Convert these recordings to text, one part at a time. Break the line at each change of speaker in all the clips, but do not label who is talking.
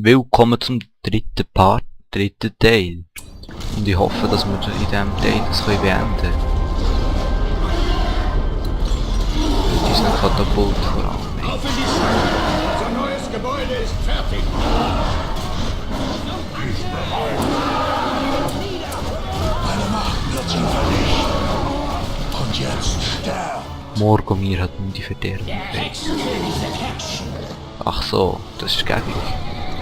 Willkommen zum dritten Teil. Und ich hoffe, dass wir in diesem Teil das beenden können. Mit unseren Katapult vor allem.
Auf in die Stadt! Unser neues Gebäude ist fertig!
Meine Macht wird sie vernichten. Und jetzt sterbt.
Morgomir hat nun die Verderben. Ach so, das ist gäbig.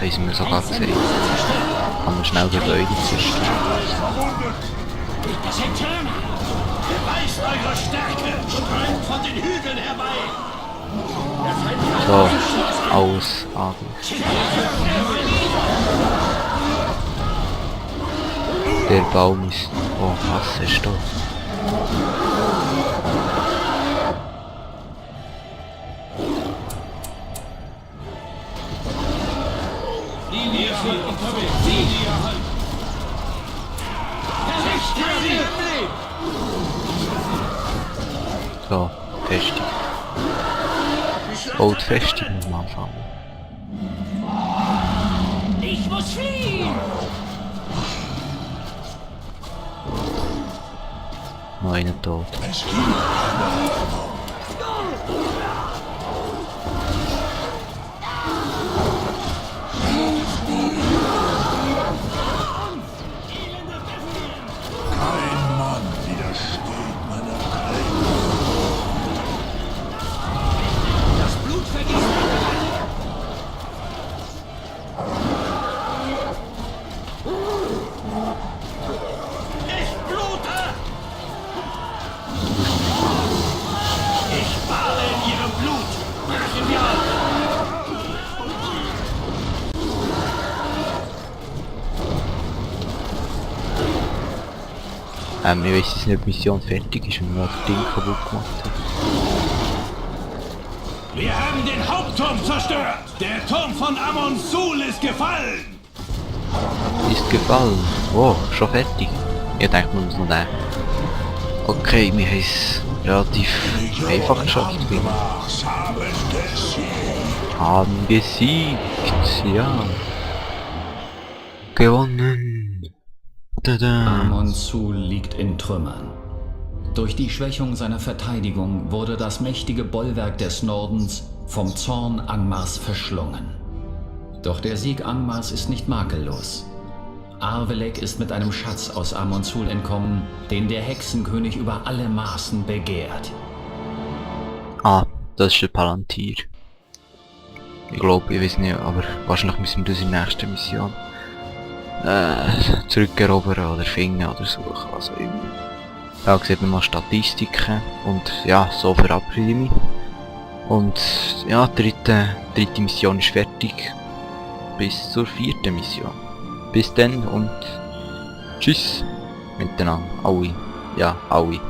Haben sie mir sogar gesagt. Kann man schnell Gebäude zerstören.
Das sind Türme! Beweist eure Stärke! Strömt von den Hügeln herbei! Der Feind kann
So, alles angegriffen. Der Baum ist... Oh, was ist das? So, Festung. Oh, die Festung muss man anfangen.
Ich muss fliehen!
Noch einer tot.
Es gibt keine Hoffnung. Kein Mann widersteht meiner Kräfte.
Das Blut vergießt! Ich blute! Ich bade in ihrem Blut! Brechen wir auf!
Ich weiss jetzt nicht, ob die Mission fertig ist und wir das Ding kaputt gemacht haben.
Wir haben den Hauptturm zerstört! Der Turm von Amon-Sul ist gefallen!
Ist gefallen. Oh, schon fertig. Ich denke, wir müssen noch nehmen. Okay, wir haben es relativ einfach geschafft.
Angemaß haben gesiegt.
Haben gesiegt, ja. Gewonnen. Tada.
Amon-Sul liegt in Trümmern. Durch die Schwächung seiner Verteidigung wurde das mächtige Bollwerk des Nordens vom Zorn Angmars verschlungen. Doch der Sieg Angmars ist nicht makellos. Arvelek ist mit einem Schatz aus Amon-Sul entkommen, den der Hexenkönig über alle Maßen begehrt.
Ah, das ist der Palantir. Ich glaube, ich weiß nicht, aber wahrscheinlich müssen wir das in der nächsten Mission zurückerobern oder finden oder suchen, was auch immer. Da sieht man noch Statistiken und ja, so verabschiede ich mich. Und ja, die dritte Mission ist fertig. Bis zur 4. Mission. Bis dann und tschüss miteinander. Alle. Ja, alle.